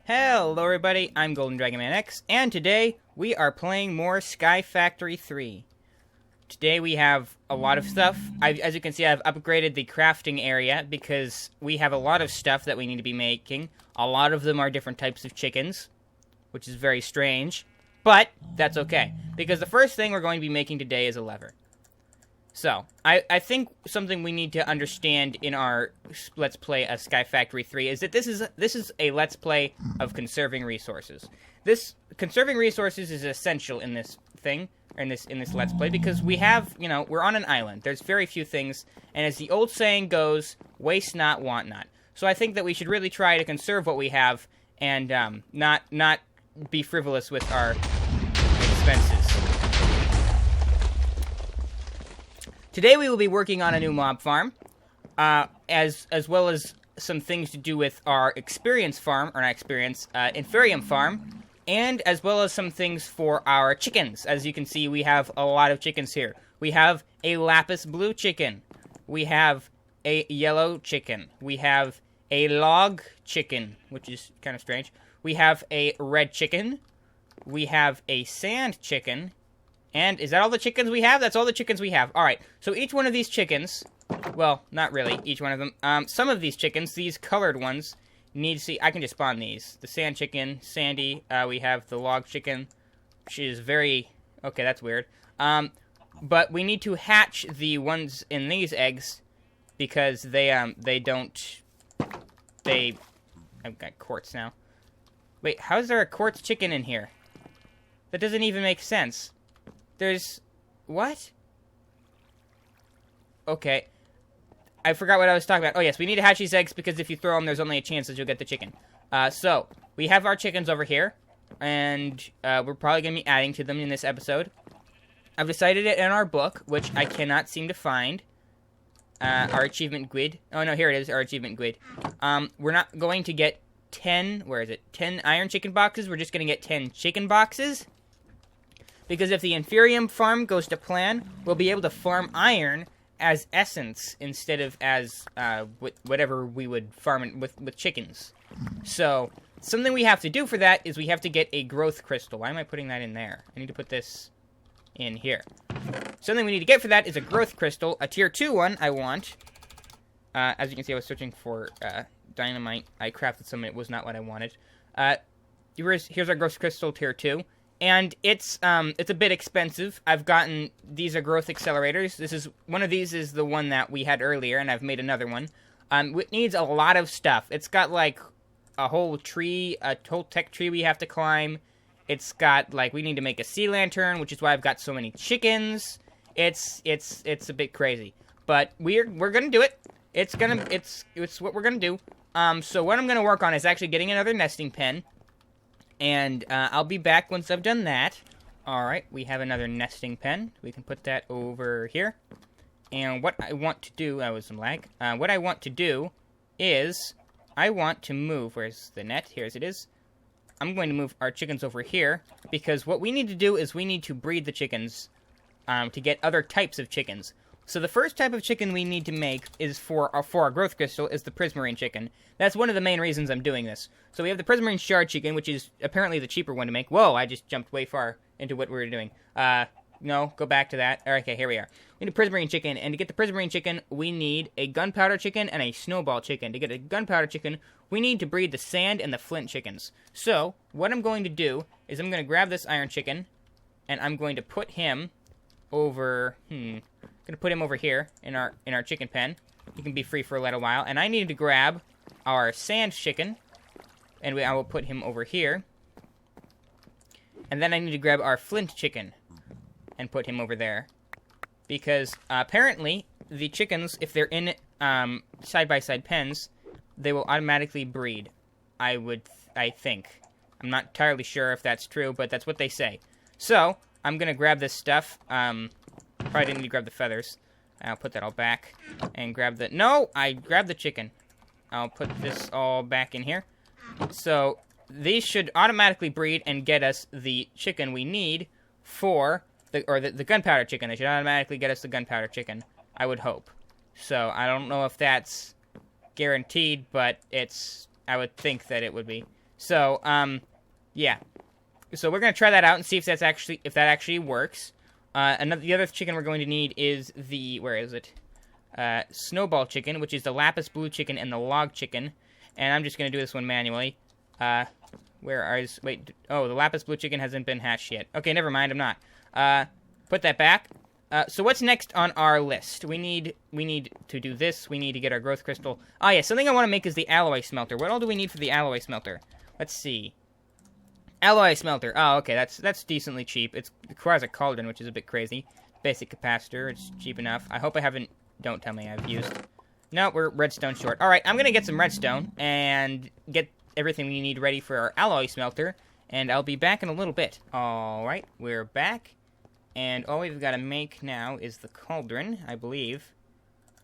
Hello everybody, I'm Golden Dragon Man X, and today we are playing more Sky Factory 3. Today we have a lot of stuff. As you can see, I've upgraded the crafting area because we have a lot of stuff that we need to be making. A lot of them are different types of chickens, which is very strange, but that's okay, because the first thing we're going to be making today is a lever. So, I think something we need to understand in our Let's Play of Sky Factory 3 is that this is a Let's Play of conserving resources. Conserving resources is essential in this thing, in this Let's Play, because we have, we're on an island. There's very few things, and as the old saying goes, waste not, want not. So I think that we should really try to conserve what we have, and not be frivolous with our expenses. Today we will be working on a new mob farm, as well as some things to do with our Inferium farm, and as well as some things for our chickens. As you can see, we have a lot of chickens here. We have a lapis blue chicken. We have a yellow chicken. We have a log chicken, which is kind of strange. We have a red chicken. We have a sand chicken. And is that all the chickens we have? That's all the chickens we have. Alright, so each one of these chickens, well, not really, each one of them. Some of these chickens, these colored ones, need to see, I can just spawn these. The sand chicken, sandy, we have the log chicken, which is very, okay, that's weird. But we need to hatch the ones in these eggs, because I've got quartz now. Wait, how is there a quartz chicken in here? That doesn't even make sense. What? Okay. I forgot what I was talking about. Oh, yes, we need to hatch these eggs because if you throw them, there's only a chance that you'll get the chicken. So, we have our chickens over here, and we're probably going to be adding to them in this episode. I've decided it in our book, which I cannot seem to find. Our achievement grid. Oh, no, here it is, our achievement grid. We're not going to get 10 iron chicken boxes. We're just going to get 10 chicken boxes. Because if the Inferium farm goes to plan, we'll be able to farm iron as essence instead of as whatever we would farm it with chickens. So, something we have to do for that is we have to get a growth crystal. Why am I putting that in there? I need to put this in here. Something we need to get for that is a growth crystal. A tier 2 one I want. As you can see, I was searching for dynamite. I crafted some and it was not what I wanted. Here's our growth crystal tier 2. And it's a bit expensive. I've gotten, these are growth accelerators. One of these is the one that we had earlier, and I've made another one. It needs a lot of stuff. It's got like a whole tree, a whole tech tree we have to climb. It's got like, we need to make a sea lantern, which is why I've got so many chickens. It's a bit crazy. But we're gonna do it. It's what we're gonna do. So what I'm gonna work on is actually getting another nesting pen. And I'll be back once I've done that. Alright, we have another nesting pen. We can put that over here. And what I want to do... was some lag. What I want to do is... I want to move... Where's the net? Here it is. I'm going to move our chickens over here. Because what we need to do is we need to breed the chickens to get other types of chickens. So the first type of chicken we need to make is for our growth crystal is the prismarine chicken. That's one of the main reasons I'm doing this. So we have the prismarine shard chicken, which is apparently the cheaper one to make. Whoa, I just jumped way far into what we were doing. No, go back to that. Okay, here we are. We need a prismarine chicken, and to get the prismarine chicken, we need a gunpowder chicken and a snowball chicken. To get a gunpowder chicken, we need to breed the sand and the flint chickens. So, what I'm going to do is I'm going to grab this iron chicken, and I'm going to put him over... I'm going to put him over here in our chicken pen. He can be free for a little while. And I need to grab our sand chicken. And I will put him over here. And then I need to grab our flint chicken. And put him over there. Because apparently, the chickens, if they're in side-by-side pens, they will automatically breed. I think. I'm not entirely sure if that's true, but that's what they say. So, I'm going to grab this stuff. Probably didn't need to grab the feathers. I'll put that all back. And grab the... No! I grabbed the chicken. I'll put this all back in here. So, these should automatically breed and get us the chicken we need for... the gunpowder chicken. They should automatically get us the gunpowder chicken. I would hope. So, I don't know if that's guaranteed, but I would think that it would be. So, yeah. So we're gonna try that out and see if that actually works. The other chicken we're going to need is where is it? Snowball chicken, which is the lapis blue chicken and the log chicken. And I'm just gonna do this one manually. Wait, oh, the lapis blue chicken hasn't been hatched yet. Okay, never mind, I'm not. Put that back. So what's next on our list? We need to do this. We need to get our growth crystal. Oh yeah, something I want to make is the alloy smelter. What all do we need for the alloy smelter? Let's see. Alloy smelter. Oh, okay, that's decently cheap. It requires a cauldron, which is a bit crazy. Basic capacitor. It's cheap enough. I hope I haven't. Don't tell me I've used. No, we're redstone short. All right, I'm gonna get some redstone and get everything we need ready for our alloy smelter, and I'll be back in a little bit. All right, we're back. And all we've got to make now is the cauldron, I believe.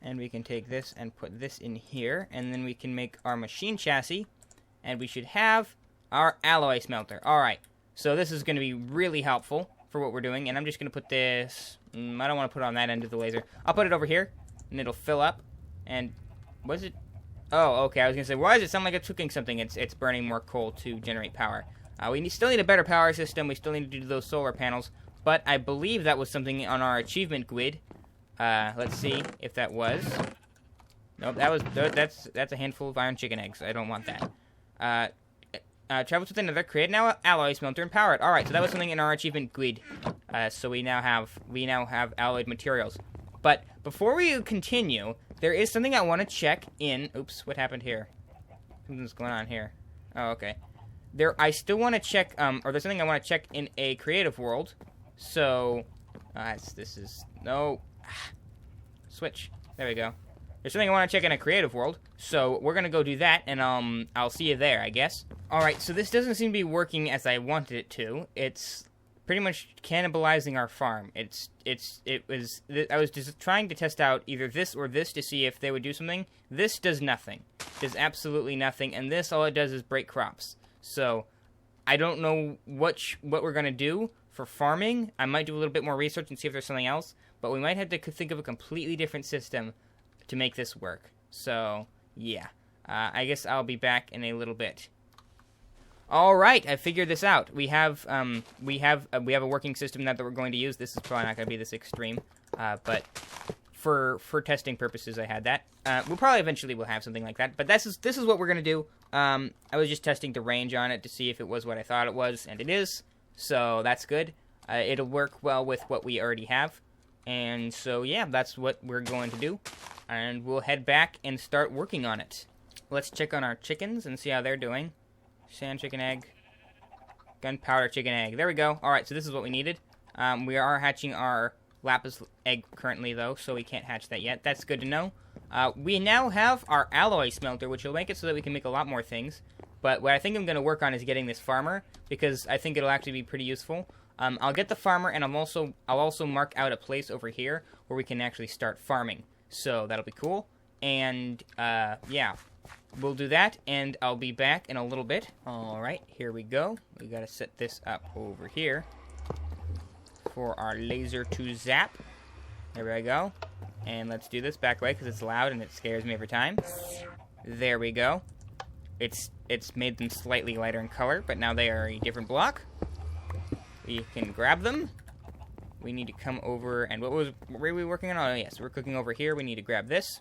And we can take this and put this in here. And then we can make our machine chassis. And we should have our alloy smelter. Alright, so this is going to be really helpful for what we're doing. And I'm just going to put this... I don't want to put it on that end of the laser. I'll put it over here. And it'll fill up. And... was it... oh, okay, I was going to say, why does it sound like it's cooking something? It's burning more coal to generate power. Still need a better power system. We still need to do those solar panels. But I believe that was something on our achievement grid. Let's see if that was. Nope, that's a handful of iron chicken eggs. I don't want that. Travels with another, create an alloy smelter and power it. All right, so that was something in our achievement grid. So we now have alloyed materials. But before we continue, there is something I want to check in. Oops, what happened here? Something's going on here. Oh, okay. I still want to check. Or there's something I want to check in a creative world. So, switch. There we go. There's something I want to check in a creative world, so we're gonna go do that, and I'll see you there, I guess. All right, so this doesn't seem to be working as I wanted it to. It's pretty much cannibalizing our farm. I was just trying to test out either this or this to see if they would do something. This does nothing. Does absolutely nothing, and this all it does is break crops. So, I don't know what we're gonna do. For farming, I might do a little bit more research and see if there's something else, but we might have to think of a completely different system to make this work. So, yeah. I guess I'll be back in a little bit. All right, I figured this out. We have a working system that we're going to use. This is probably not going to be this extreme, but for testing purposes, I had that. We'll probably eventually will have something like that, but this is what we're going to do. I was just testing the range on it to see if it was what I thought it was, and it is. So that's good. It'll work well with what we already have. And so, yeah, that's what we're going to do. And we'll head back and start working on it. Let's check on our chickens and see how they're doing. Sand chicken egg. Gunpowder chicken egg. There we go. Alright, so this is what we needed. We are hatching our lapis egg currently, though, so we can't hatch that yet. That's good to know. We now have our alloy smelter, which will make it so that we can make a lot more things. But what I think I'm going to work on is getting this farmer, because I think it'll actually be pretty useful. I'll get the farmer, and I'll also mark out a place over here where we can actually start farming. So that'll be cool. And, yeah, we'll do that, and I'll be back in a little bit. Alright, here we go. We got to set this up over here for our laser to zap. There we go. And let's do this back away, because it's loud and it scares me every time. There we go. It's made them slightly lighter in color, but now they are a different block. We can grab them. We need to come over, and what were we working on? Oh, yes, we're cooking over here. We need to grab this.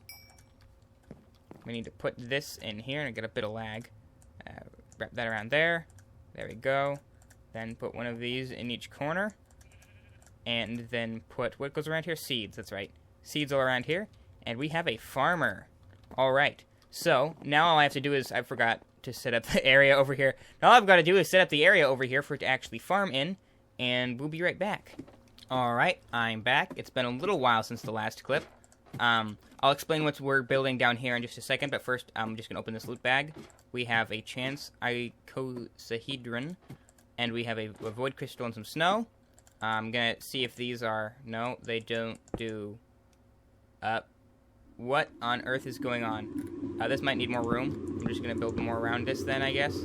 We need to put this in here, and I get a bit of lag. Wrap that around there. There we go. Then put one of these in each corner. And then put, what goes around here? Seeds, that's right. Seeds all around here. And we have a farmer. All right. So, now all I have to do is, I forgot to set up the area over here. Now all I've got to do is set up the area over here for it to actually farm in, and we'll be right back. Alright, I'm back. It's been a little while since the last clip. I'll explain what we're building down here in just a second, but first, I'm just going to open this loot bag. We have a chance icosahedron, and we have a void crystal and some snow. I'm going to see if these are... no, they don't do... what on earth is going on? This might need more room. I'm just going to build more around this then, I guess.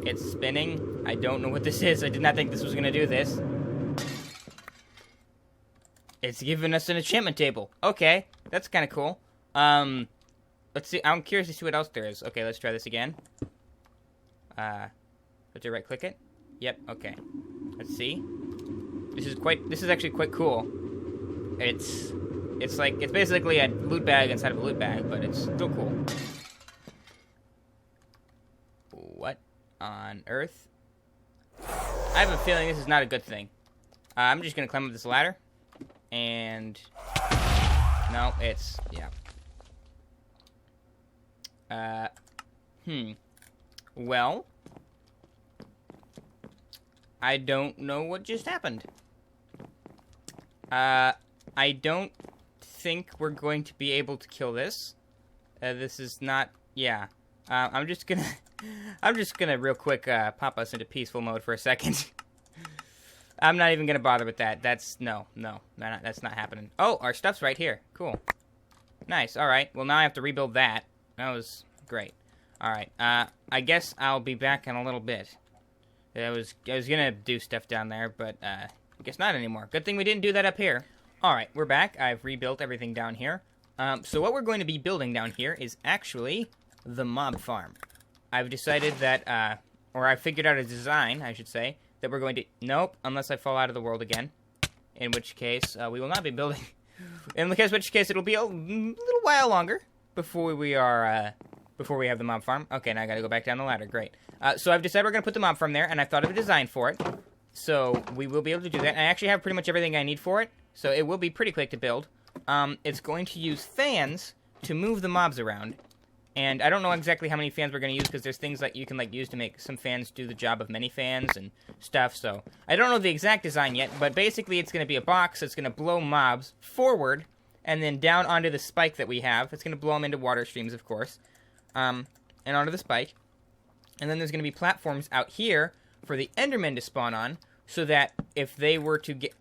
It's spinning. I don't know what this is. I did not think this was going to do this. It's giving us an enchantment table. Okay, that's kind of cool. Let's see. I'm curious to see what else there is. Okay, let's try this again. Did I right-click it? Yep, okay. Let's see. This is actually quite cool. It's basically a loot bag inside of a loot bag, but it's still cool. What on earth? I have a feeling this is not a good thing. I'm just gonna climb up this ladder. And... no, it's... yeah. Well... I don't know what just happened. I don't think we're going to be able to kill this. This is not... yeah. I'm just gonna real quick pop us into peaceful mode for a second. I'm not even gonna bother with that. That's that's not happening. Oh, our stuff's right here. Cool. Nice. All right. Well, now I have to rebuild that. That was great. All right. I guess I'll be back in a little bit. I was gonna do stuff down there, but I guess not anymore. Good thing we didn't do that up here. All right, we're back. I've rebuilt everything down here. So what we're going to be building down here is actually the mob farm. I've decided that, or I figured out a design, I should say, that we're going to... nope, unless I fall out of the world again. In which case, we will not be building... in which case, it'll be a little while longer before we are, before we have the mob farm. Okay, now I gotta go back down the ladder. Great. So I've decided we're gonna put the mob farm there, and I've thought of a design for it. So we will be able to do that. And I actually have pretty much everything I need for it, so it will be pretty quick to build. It's going to use fans to move the mobs around. And I don't know exactly how many fans we're going to use, because there's things that you can use to make some fans do the job of many fans and stuff, so... I don't know the exact design yet, but basically it's going to be a box that's going to blow mobs forward, and then down onto the spike that we have. It's going to blow them into water streams, of course. And onto the spike. And then there's going to be platforms out here for the Endermen to spawn on, so that if they were to get,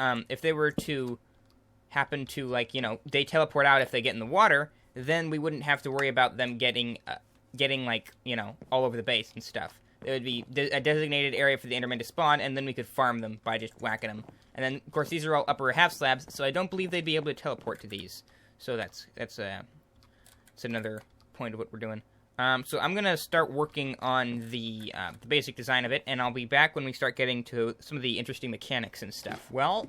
happen to, they teleport out if they get in the water, then we wouldn't have to worry about them getting all over the base and stuff. It would be a designated area for the Endermen to spawn, and then we could farm them by just whacking them. And then, of course, these are all upper half slabs, so I don't believe they'd be able to teleport to these. So that's another point of what we're doing. So I'm gonna start working on the basic design of it, and I'll be back when we start getting to some of the interesting mechanics and stuff. Well,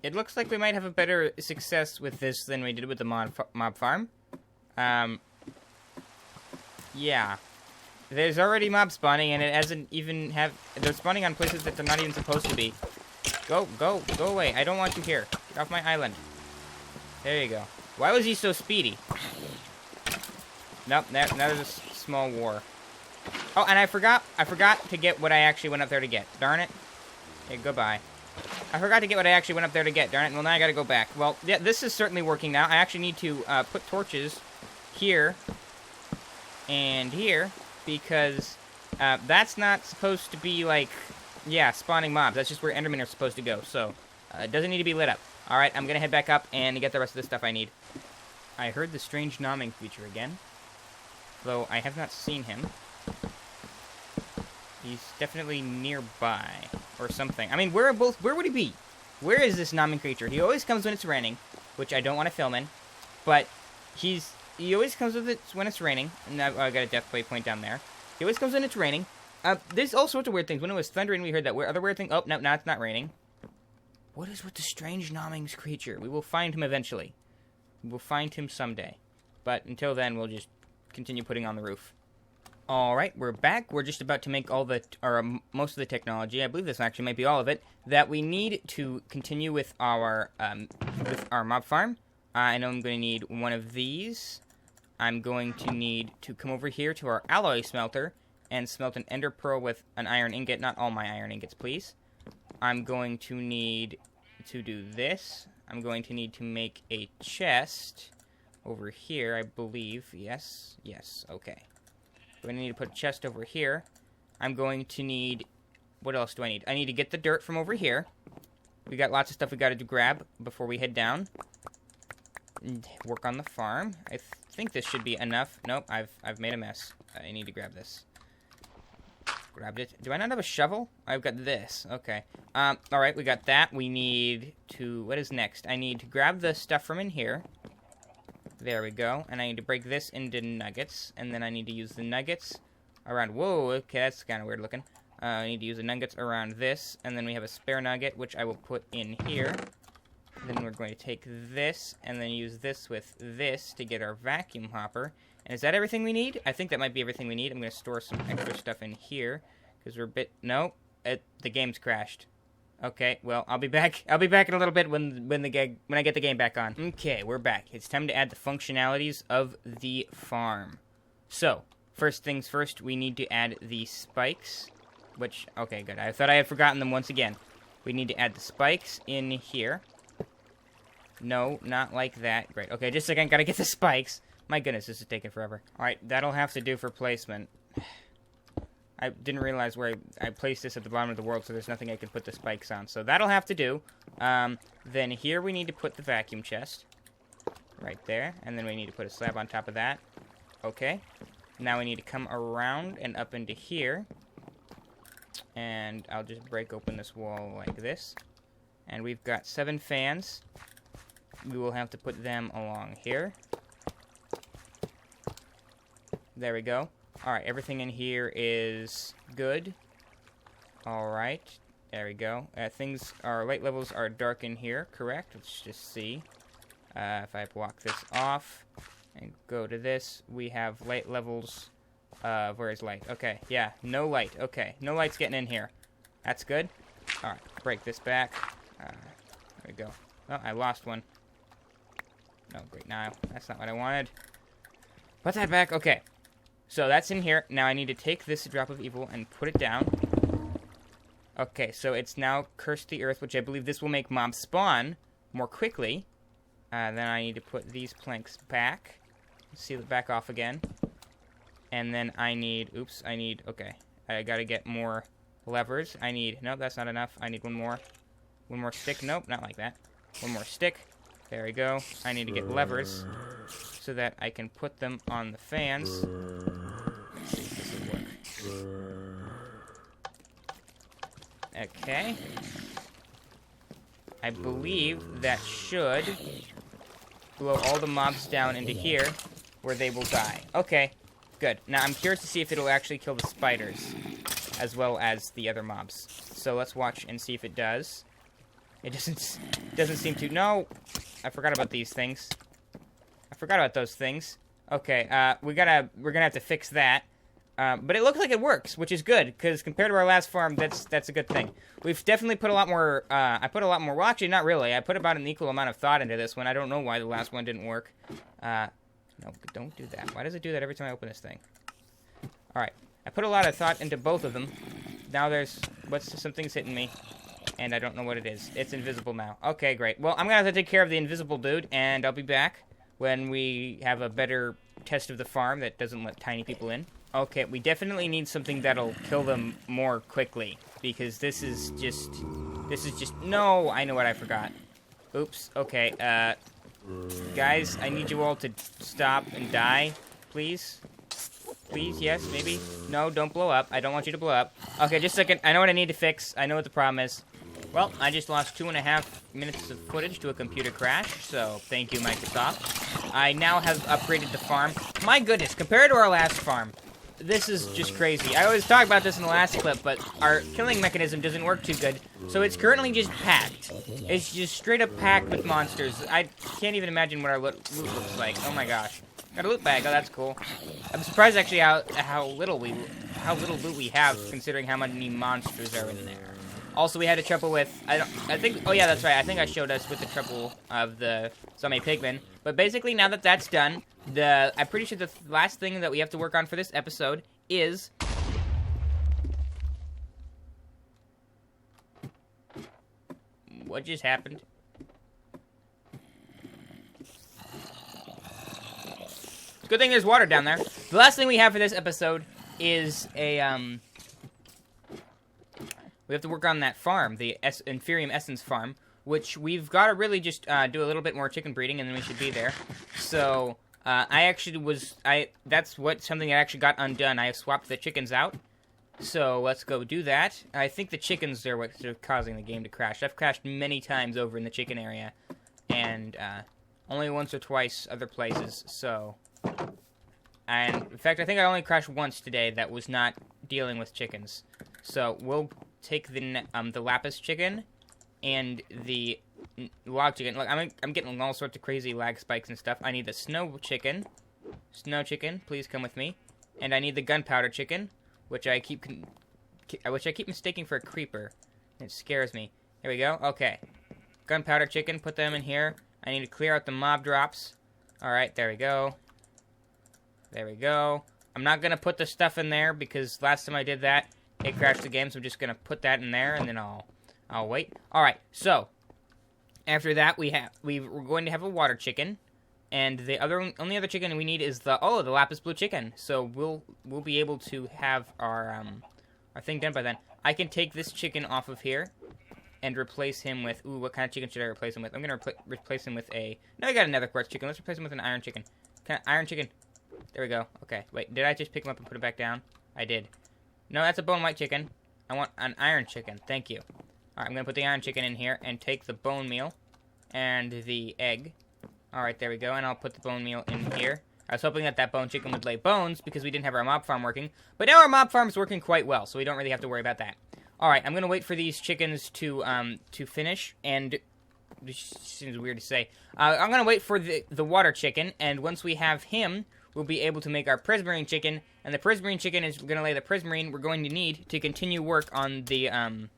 it looks like we might have a better success with this than we did with the mob farm. Yeah. There's already mob spawning, and it hasn't even they're spawning on places that they're not even supposed to be. Go away. I don't want you here. Get off my island. There you go. Why was he so speedy? Nope, that was a small war. Oh, and I forgot to get what I actually went up there to get. Darn it. Okay, goodbye. I forgot to get what I actually went up there to get. Darn it. Well, now I gotta go back. Well, yeah, this is certainly working now. I actually need to put torches here and here, because that's not supposed to be, spawning mobs. That's just where Endermen are supposed to go. So, it doesn't need to be lit up. Alright, I'm gonna head back up and get the rest of the stuff I need. I heard the strange gnawing creature again, though I have not seen him. He's definitely nearby, or something. I mean, where would he be? Where is this gnawing creature? He always comes when it's raining, which I don't want to film in, but he always comes with it when it's raining, and I got a death point down there. He always comes when it's raining. There's all sorts of weird things. When it was thundering, we heard that other weird thing. Oh, no, now it's not raining. What is with the strange gnawing creature? We will find him eventually. We will find him someday. But until then, we'll just continue putting on the roof. Alright, we're back. We're just about to make most of the technology, I believe this actually might be all of it, that we need to continue with our mob farm. I know I'm going to need one of these. I'm going to need to come over here to our alloy smelter and smelt an ender pearl with an iron ingot. Not all my iron ingots, please. I'm going to need to do this. I'm going to need to make a chest over here, I believe. Yes, okay. We're going to need to put a chest over here. I'm going to need... what else do I need? I need to get the dirt from over here. We got lots of stuff we got to grab before we head down. And work on the farm. I think this should be enough. Nope, I've made a mess. I need to grab this. Grabbed it. Do I not have a shovel? I've got this. Okay. Alright, we got that. We need to... what is next? I need to grab the stuff from in here. There we go. And I need to break this into nuggets. And then I need to use the nuggets around. Whoa, okay, that's kind of weird looking. I need to use the nuggets around this, and then we have a spare nugget, which I will put in here. Then we're going to take this, and then use this with this to get our vacuum hopper. And is that everything we need? I think that might be everything we need. I'm going to store some extra stuff in here, because we're a bit... No, the game's crashed. Okay, well, I'll be back. I'll be back in a little bit when I get the game back on. Okay, we're back. It's time to add the functionalities of the farm. So, first things first, we need to add the spikes, which, okay, good. I thought I had forgotten them once again. We need to add the spikes in here. No, not like that. Great. Okay, just a second. Gotta get the spikes. My goodness, this is taking forever. Alright, that'll have to do for placement. I didn't realize where I placed this at the bottom of the world, so there's nothing I can put the spikes on. So that'll have to do. Then here we need to put the vacuum chest. Right there. And then we need to put a slab on top of that. Okay. Now we need to come around and up into here. And I'll just break open this wall like this. And we've got 7 fans. We will have to put them along here. There we go. Alright, everything in here is good. Alright, there we go. Our light levels are dark in here, correct? Let's just see. If I block this off and go to this, we have light levels. Where is light? Okay, yeah, no light. Okay, no light's getting in here. That's good. Alright, break this back. There we go. Oh, I lost one. No, great, now that's not what I wanted. Put that back. Okay. So that's in here. Now I need to take this drop of evil and put it down. Okay, so it's now cursed the earth, which I believe this will make mobs spawn more quickly. Then I need to put these planks back. Seal it back off again. And then I need... Oops, okay. I gotta get more levers. Nope, that's not enough. I need one more. One more stick. Nope, not like that. One more stick. There we go. I need to get levers so that I can put them on the fans. Let's see if this will work. Okay. I believe that should blow all the mobs down into here where they will die. Okay, good. Now I'm curious to see if it'll actually kill the spiders as well as the other mobs. So let's watch and see if it does. It doesn't seem to. No! I forgot about these things. I forgot about those things. Okay, we're gonna have to fix that. But it looks like it works, which is good, because compared to our last farm, that's a good thing. We've definitely put a lot more, I put a lot more, well, actually, not really. I put about an equal amount of thought into this one. I don't know why the last one didn't work. No, don't do that. Why does it do that every time I open this thing? Alright, I put a lot of thought into both of them. Now something's hitting me. And I don't know what it is. It's invisible now. Okay, great. Well, I'm gonna have to take care of the invisible dude, and I'll be back when we have a better test of the farm that doesn't let tiny people in. Okay, we definitely need something that'll kill them more quickly, because this is just, no, I know what I forgot. Oops, okay, guys, I need you all to stop and die, please. Please, yes, maybe. No, don't blow up. I don't want you to blow up. Okay, just a second. I know what I need to fix. I know what the problem is. Well, I just lost 2.5 minutes of footage to a computer crash, so thank you, Microsoft. I now have upgraded the farm. My goodness, compared to our last farm, this is just crazy. I always talk about this in the last clip, but our killing mechanism doesn't work too good, so it's currently just packed. It's just straight up packed with monsters. I can't even imagine what our loot looks like. Oh my gosh. Got a loot bag. Oh, that's cool. I'm surprised actually how little loot we have, considering how many monsters are in there. Also, we had a trouble with, oh yeah, that's right, I think I showed us with the trouble of the zombie pigmen. But basically, now that that's done, I'm pretty sure the last thing that we have to work on for this episode is... What just happened? Good thing there's water down there. The last thing we have for this episode is a, we have to work on that farm, the Inferium Essence farm, which we've got to really just do a little bit more chicken breeding, and then we should be there. So, that's something that actually got undone. I swapped the chickens out. So, let's go do that. I think the chickens are what's causing the game to crash. I've crashed many times over in the chicken area, and only once or twice other places, so... And in fact, I think I only crashed once today that was not dealing with chickens. So we'll take the lapis chicken and the log chicken. Look, I'm getting all sorts of crazy lag spikes and stuff. I need the snow chicken. Snow chicken, please come with me. And I need the gunpowder chicken, which I keep mistaking for a creeper. It scares me. Here we go. Okay. Gunpowder chicken, put them in here. I need to clear out the mob drops. Alright, there we go. There we go. I'm not going to put the stuff in there because last time I did that, it crashed the game, so I'm just going to put that in there, and then I'll wait. Alright, so, after that, we're going to have a water chicken, and the only other chicken we need is the lapis blue chicken. So we'll be able to have our thing done by then. I can take this chicken off of here and replace him with, what kind of chicken should I replace him with? I'm going to replace him with no, I got another quartz chicken. Let's replace him with an iron chicken. Iron chicken. There we go. Okay, wait, did I just pick him up and put him back down? I did. No, that's a bone white chicken. I want an iron chicken. Thank you. Alright, I'm going to put the iron chicken in here and take the bone meal and the egg. Alright, there we go, and I'll put the bone meal in here. I was hoping that bone chicken would lay bones because we didn't have our mob farm working, but now our mob farm's working quite well, so we don't really have to worry about that. Alright, I'm going to wait for these chickens to finish, and this seems weird to say. I'm going to wait for the water chicken, and once we have him, we'll be able to make our prismarine chicken, and the prismarine chicken is going to lay the prismarine we're going to need to continue work on the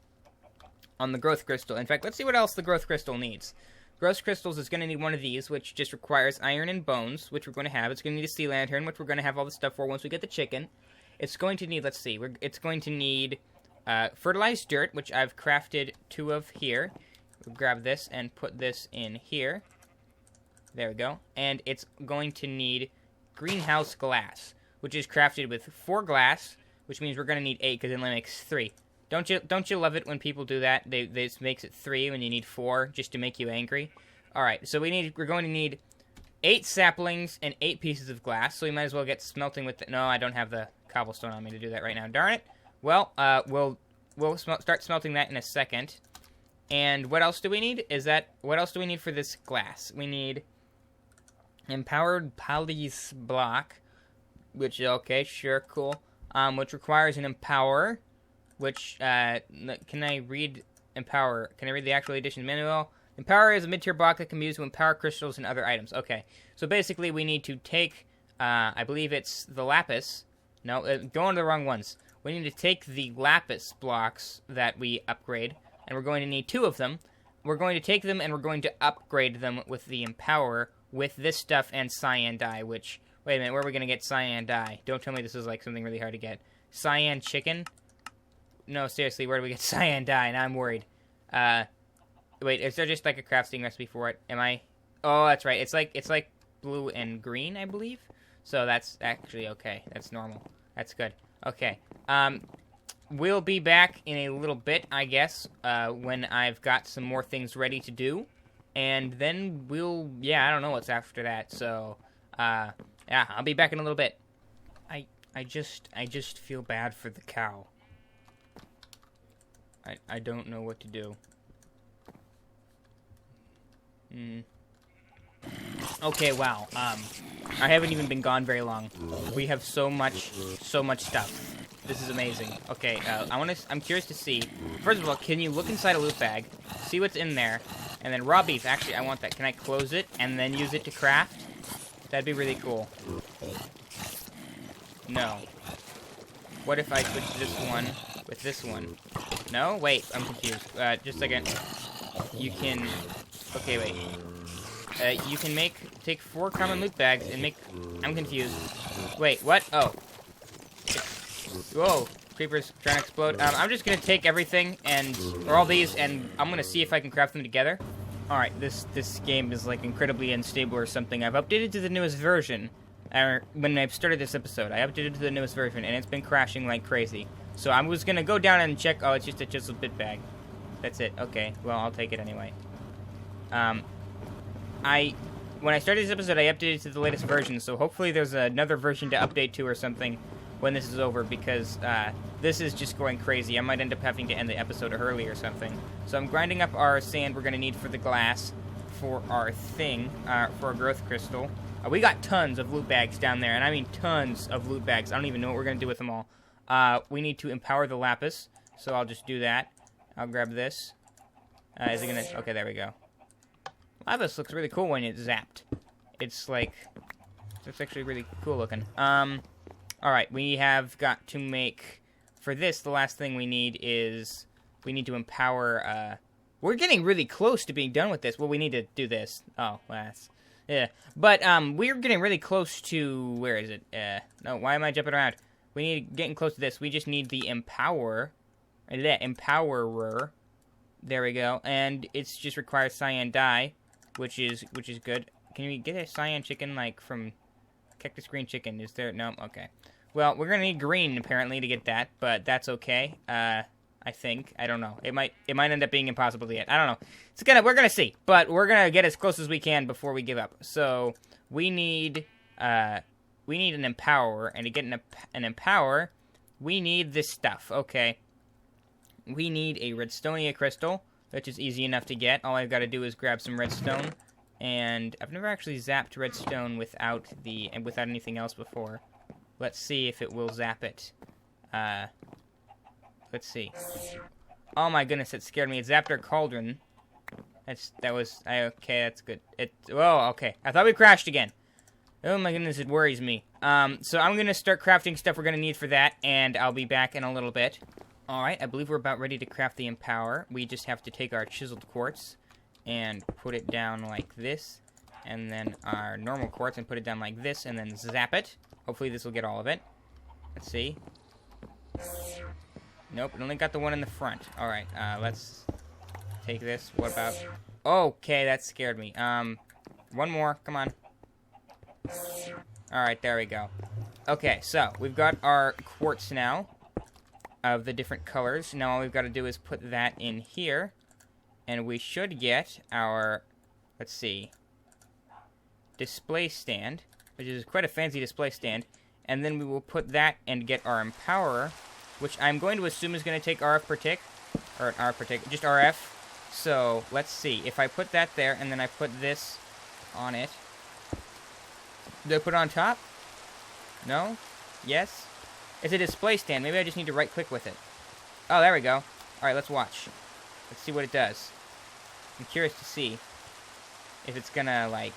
growth crystal. In fact, let's see what else the growth crystal needs. Growth crystals is going to need one of these, which just requires iron and bones, which we're going to have. It's going to need a sea lantern, which we're going to have all the stuff for once we get the chicken. It's going to need, let's see, it's going to need fertilized dirt, which I've crafted 2 of here. We'll grab this and put this in here. There we go. And it's going to need greenhouse glass, which is crafted with 4 glass, which means we're going to need 8 because it only makes 3. Don't you love it when people do that? This makes it 3 when you need 4 just to make you angry. All right, so we're going to need 8 saplings and 8 pieces of glass. So we might as well get smelting with no, I don't have the cobblestone on me to do that right now. Darn it. Well, we'll start smelting that in a second. And what else do we need? What else do we need for this glass? We need empowered police block, which okay, sure, cool. Which requires an empower. Which, can I read Empower? Can I read the actual edition manual? Empower is a mid-tier block that can be used to empower crystals and other items. Okay, so basically we need to take, I believe it's the lapis. No, going to the wrong ones. We need to take the lapis blocks that we upgrade, and we're going to need 2 of them. We're going to take them and we're going to upgrade them with the Empower with this stuff and cyan dye, which, wait a minute, where are we going to get cyan dye? Don't tell me this is like something really hard to get. Cyan chicken? No, seriously, where do we get cyan dye? Now I'm worried. Wait, is there just like a crafting recipe for it? Am I? Oh, that's right. It's like blue and green, I believe. So that's actually okay. That's normal. That's good. Okay. We'll be back in a little bit, I guess, when I've got some more things ready to do. And then I don't know what's after that. So, yeah, I'll be back in a little bit. I just feel bad for the cow. I don't know what to do. Okay, wow. I haven't even been gone very long. We have so much stuff. This is amazing. Okay, I'm curious to see. First of all, can you look inside a loot bag, see what's in there, and then raw beef. Actually, I want that. Can I close it and then use it to craft? That'd be really cool. No. What if I switch this one with this one? No? Wait, I'm confused. Just a second. You can... Okay, wait. You can take 4 common loot bags and make... I'm confused. Wait, what? Oh. Whoa. Creepers trying to explode. I'm just gonna take everything or all these, and I'm gonna see if I can craft them together. Alright, this game is like incredibly unstable or something. I've updated to the newest version. When I started this episode, I updated to the newest version, and it's been crashing like crazy. So I was gonna go down and check. Oh, it's just a chiseled bit bag. That's it. Okay. Well, I'll take it anyway. When I started this episode, I updated to the latest version. So hopefully there's another version to update to or something when this is over, because this is just going crazy. I might end up having to end the episode early or something. So I'm grinding up our sand we're gonna need for the glass, for our thing, for a growth crystal. We got tons of loot bags down there, and I mean tons of loot bags. I don't even know what we're going to do with them all. We need to empower the lapis, so I'll just do that. I'll grab this. Is it going to... Okay, there we go. Lapis looks really cool when it's zapped. It's like... It's actually really cool looking. Alright, we have got to make... For this, the last thing we need is... We need to empower... We're getting really close to being done with this. Well, we need to do this. Oh, well, that's... Yeah. But, we're getting really close to... Where is it? No, why am I jumping around? We need... Getting close to this. We just need the empower... Empowerer. There we go. And it's just requires cyan dye, which is good. Can we get a cyan chicken, like, from Cactus Green Chicken? Is there... No? Okay. Well, we're gonna need green, apparently, to get that, but that's okay. I think. I don't know. It might end up being impossible to get. I don't know. We're gonna see. But we're gonna get as close as we can before we give up. So, we need an empower, and to get an empower, we need this stuff, okay? We need a redstonia crystal, which is easy enough to get. All I've got to do is grab some redstone, and I've never actually zapped redstone without anything else before. Let's see if it will zap it. Let's see. Oh my goodness, it scared me. It zapped our cauldron. Okay, that's good. Oh, okay. I thought we crashed again. Oh my goodness, it worries me. So I'm gonna start crafting stuff we're gonna need for that, and I'll be back in a little bit. Alright, I believe we're about ready to craft the empower. We just have to take our chiseled quartz and put it down like this, and then our normal quartz and put it down like this, and then zap it. Hopefully this will get all of it. Let's see. Nope, it only got the one in the front. Alright, let's take this. What about... Okay, that scared me. One more. Come on. Alright, there we go. Okay, so, we've got our quartz now of the different colors. Now all we've got to do is put that in here, and we should get our, let's see, display stand, which is quite a fancy display stand, and then we will put that and get our empower, which I'm going to assume is going to take RF per tick, or RF per tick, just RF. So let's see, if I put that there and then I put this on it, do I put it on top? No? Yes? It's a display stand. Maybe I just need to right-click with it. Oh, there we go. Alright, let's watch. Let's see what it does. I'm curious to see if it's gonna, like,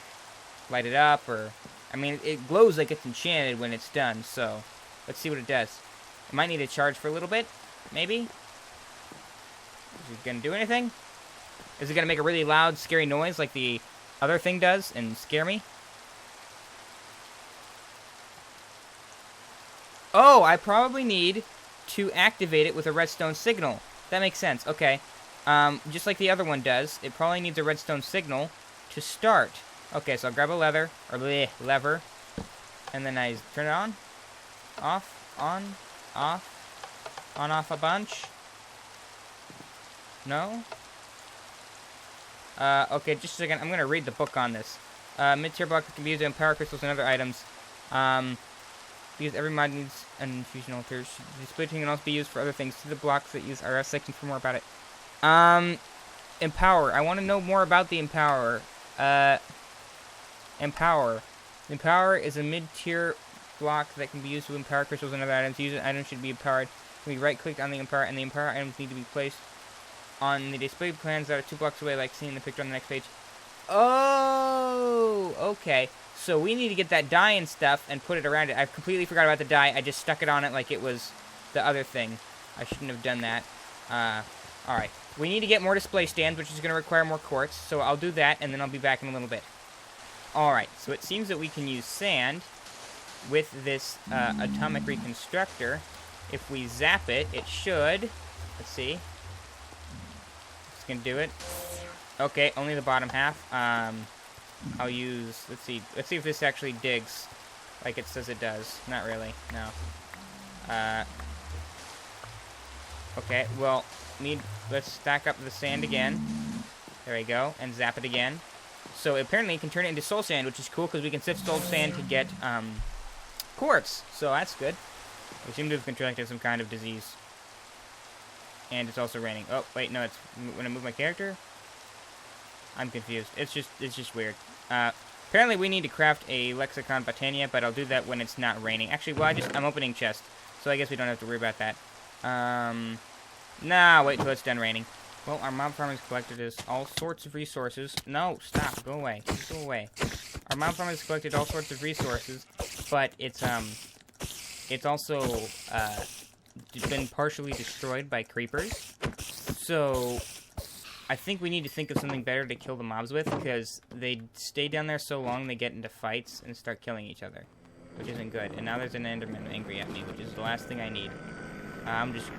light it up, or... I mean, it glows like it's enchanted when it's done, so... Let's see what it does. It might need to charge for a little bit, maybe? Is it gonna do anything? Is it gonna make a really loud, scary noise like the other thing does and scare me? Oh, I probably need to activate it with a redstone signal. That makes sense. Okay. Just like the other one does, it probably needs a redstone signal to start. Okay, so I'll grab a lever, and then I turn it on, off, on, off a bunch. No? Okay, just a second. I'm going to read the book on this. Mid-tier block that can be used to empower crystals and other items. Because every mod needs an infusion altar. The display can also be used for other things. See the blocks that use RF section for more about it. Empower. I want to know more about the Empower. Empower. Empower is a mid-tier block that can be used to empower crystals and other items. Use an item should be empowered. Can be right-clicked on the Empower, and the Empower items need to be placed on the display plans that are 2 blocks away, like seen in the picture on the next page. Oh, okay. So we need to get that dye and stuff and put it around it. I completely forgot about the dye. I just stuck it on it like it was the other thing. I shouldn't have done that. Alright. We need to get more display stands, which is going to require more quartz. So I'll do that, and then I'll be back in a little bit. Alright. So it seems that we can use sand with this atomic reconstructor. If we zap it, it should... Let's see. It's going to do it. Okay, only the bottom half. I'll use, let's see if this actually digs like it says it does. Not really, no. Okay, well, let's stack up the sand again. There we go, and zap it again. So apparently it can turn it into soul sand, which is cool because we can sift soul sand to get, quartz. So that's good. We seem to have contracted some kind of disease. And it's also raining. Oh, wait, no, it's when I move my character? I'm confused. It's just weird. Apparently, we need to craft a Lexicon Botania, but I'll do that when it's not raining. Actually, well, I'm opening chest, so I guess we don't have to worry about that. Nah, wait till it's done raining. Well, our mob farm has collected us all sorts of resources. No, stop, go away, go away. Our mob farm has collected all sorts of resources, but it's also, been partially destroyed by creepers. So, I think we need to think of something better to kill the mobs with, because they stay down there so long they get into fights and start killing each other, which isn't good. And now there's an Enderman angry at me, which is the last thing I need. I'm just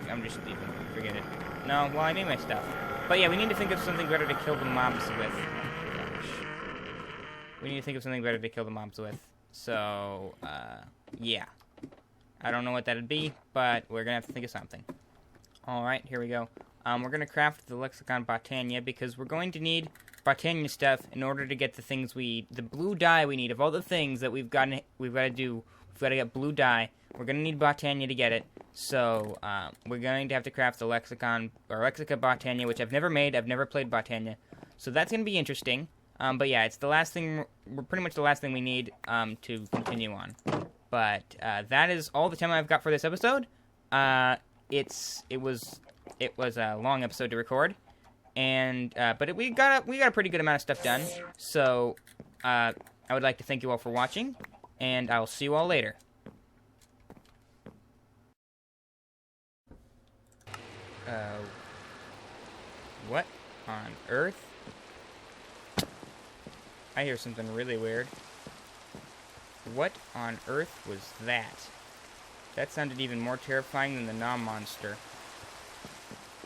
leaving. Forget it. No, well, I need my stuff. But yeah, we need to think of something better to kill the mobs with. Gosh. We need to think of something better to kill the mobs with. So, yeah. I don't know what that'd be, but we're gonna have to think of something. Alright, here we go. We're gonna craft the Lexicon Botania because we're going to need Botania stuff in order to get the things the blue dye we need. Of all the things that we've got to get blue dye. We're gonna need Botania to get it. So, we're going to have to craft the Lexica Botania, which I've never made. I've never played Botania. So that's gonna be interesting. But yeah, it's the last thing, we're pretty much the last thing we need, to continue on. But, that is all the time I've got for this episode. It was a long episode to record, and but we got a pretty good amount of stuff done. So I would like to thank you all for watching, and I'll see you all later. What on earth? I hear something really weird. What on earth was that? That sounded even more terrifying than the Nom monster.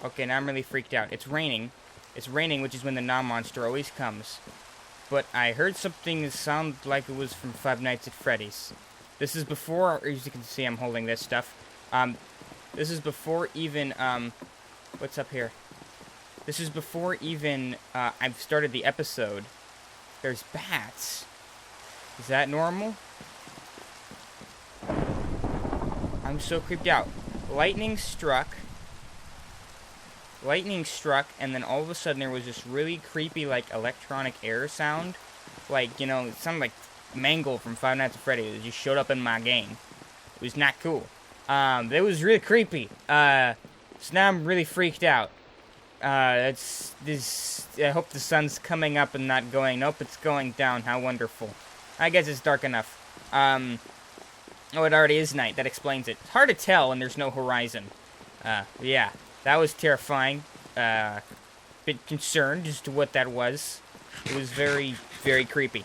Okay, now I'm really freaked out. It's raining. It's raining, which is when the Nom monster always comes. But I heard something that sounded like it was from Five Nights at Freddy's. This is before, as you can see, I'm holding this stuff. This is before even, what's up here? This is before even, I've started the episode. There's bats. Is that normal? I'm so creeped out. Lightning struck, and then all of a sudden there was this really creepy, like, electronic air sound. Like, you know, it sounded like Mangle from Five Nights at Freddy's. It just showed up in my game. It was not cool. It was really creepy. So now I'm really freaked out. I hope the sun's coming up and not going. Nope, it's going down. How wonderful. I guess it's dark enough. Oh, it already is night. That explains it. It's hard to tell when there's no horizon. Yeah, that was terrifying. Bit concerned as to what that was. It was very, very creepy.